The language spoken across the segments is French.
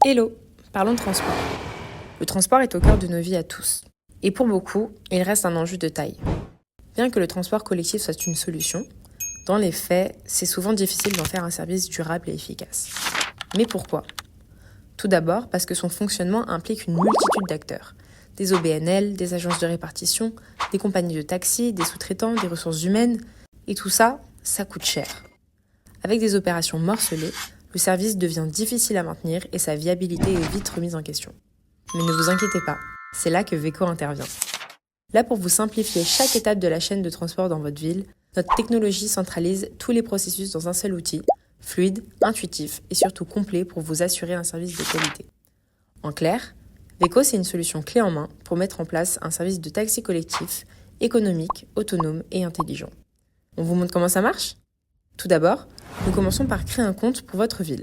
Hello, parlons de transport. Le transport est au cœur de nos vies à tous. Et pour beaucoup, il reste un enjeu de taille. Bien que le transport collectif soit une solution, dans les faits, c'est souvent difficile d'en faire un service durable et efficace. Mais pourquoi ? Tout d'abord parce que son fonctionnement implique une multitude d'acteurs. Des OBNL, des agences de répartition, des compagnies de taxi, des sous-traitants, des ressources humaines. Et tout ça, ça coûte cher. Avec des opérations morcelées, le service devient difficile à maintenir et sa viabilité est vite remise en question. Mais ne vous inquiétez pas, c'est là que Veco intervient. Là pour vous simplifier chaque étape de la chaîne de transport dans votre ville, notre technologie centralise tous les processus dans un seul outil, fluide, intuitif et surtout complet pour vous assurer un service de qualité. En clair, Veco c'est une solution clé en main pour mettre en place un service de taxi collectif, économique, autonome et intelligent. On vous montre comment ça marche ? Tout d'abord, nous commençons par créer un compte pour votre ville,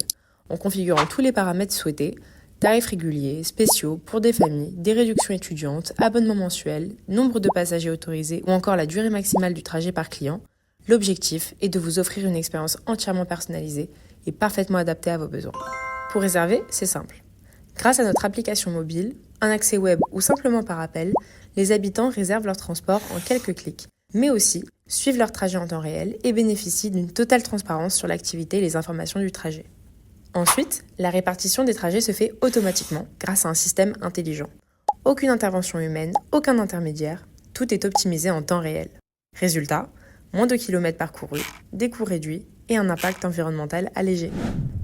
en configurant tous les paramètres souhaités, tarifs réguliers, spéciaux pour des familles, des réductions étudiantes, abonnements mensuels, nombre de passagers autorisés ou encore la durée maximale du trajet par client. L'objectif est de vous offrir une expérience entièrement personnalisée et parfaitement adaptée à vos besoins. Pour réserver, c'est simple. Grâce à notre application mobile, un accès web ou simplement par appel, les habitants réservent leur transport en quelques clics, mais aussi suivent leur trajet en temps réel et bénéficient d'une totale transparence sur l'activité et les informations du trajet. Ensuite, la répartition des trajets se fait automatiquement grâce à un système intelligent. Aucune intervention humaine, aucun intermédiaire, tout est optimisé en temps réel. Résultat, moins de kilomètres parcourus, des coûts réduits et un impact environnemental allégé.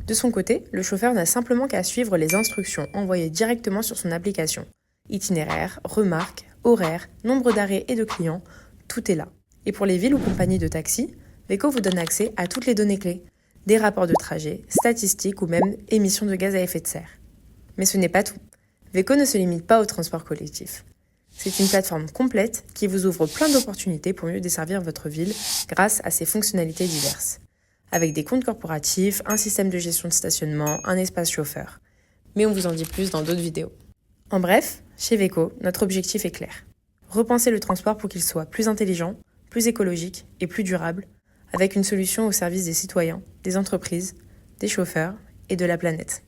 De son côté, le chauffeur n'a simplement qu'à suivre les instructions envoyées directement sur son application. Itinéraire, remarques, horaires, nombre d'arrêts et de clients, tout est là. Et pour les villes ou compagnies de taxi, Veco vous donne accès à toutes les données clés, des rapports de trajet, statistiques ou même émissions de gaz à effet de serre. Mais ce n'est pas tout. Veco ne se limite pas au transport collectif. C'est une plateforme complète qui vous ouvre plein d'opportunités pour mieux desservir votre ville grâce à ses fonctionnalités diverses. Avec des comptes corporatifs, un système de gestion de stationnement, un espace chauffeur. Mais on vous en dit plus dans d'autres vidéos. En bref, chez Veco, notre objectif est clair. Repenser le transport pour qu'il soit plus intelligent, plus écologique et plus durable, avec une solution au service des citoyens, des entreprises, des chauffeurs et de la planète.